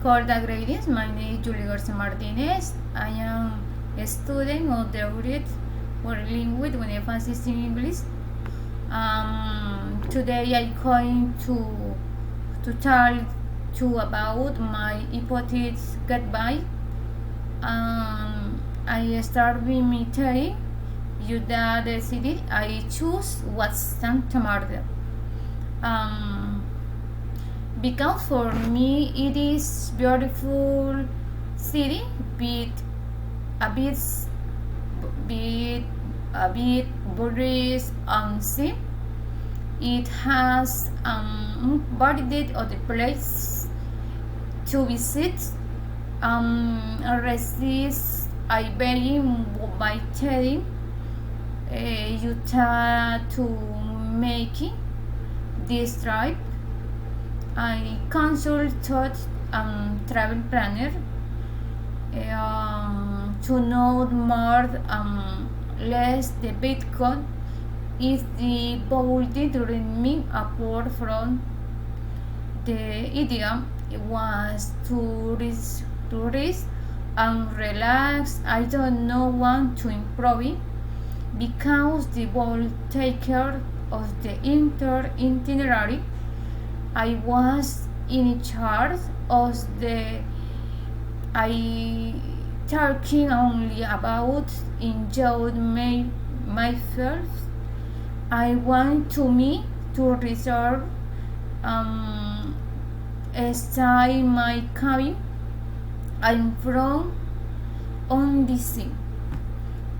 For the greetings, my name is Julie Garcia Martinez. I am a student of the Great World Language with emphasis in English. Today I'm going to tell you about my hypothesis Getaway. I start with me telling you that the city I choose was Santa Marta. Because for me it is beautiful city with a bit breeze and sea. It has variety of the place to visit. Resist I very by telling you to make this trip. I consulted travel planner to know more less the Bitcoin is the boldly during me apart from the idea was to risk and relax. I don't know want to improve because the ball take care of the itinerary. I was in charge of the I talking only about enjoyed myself. I want to me to reserve stay my cabin. I'm from on the sea.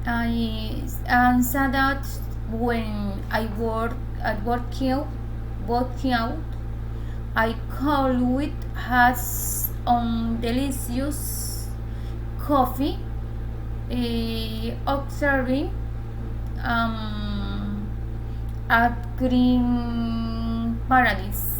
I answered that when I working out. I call with has delicious coffee, observing at Green Paradise.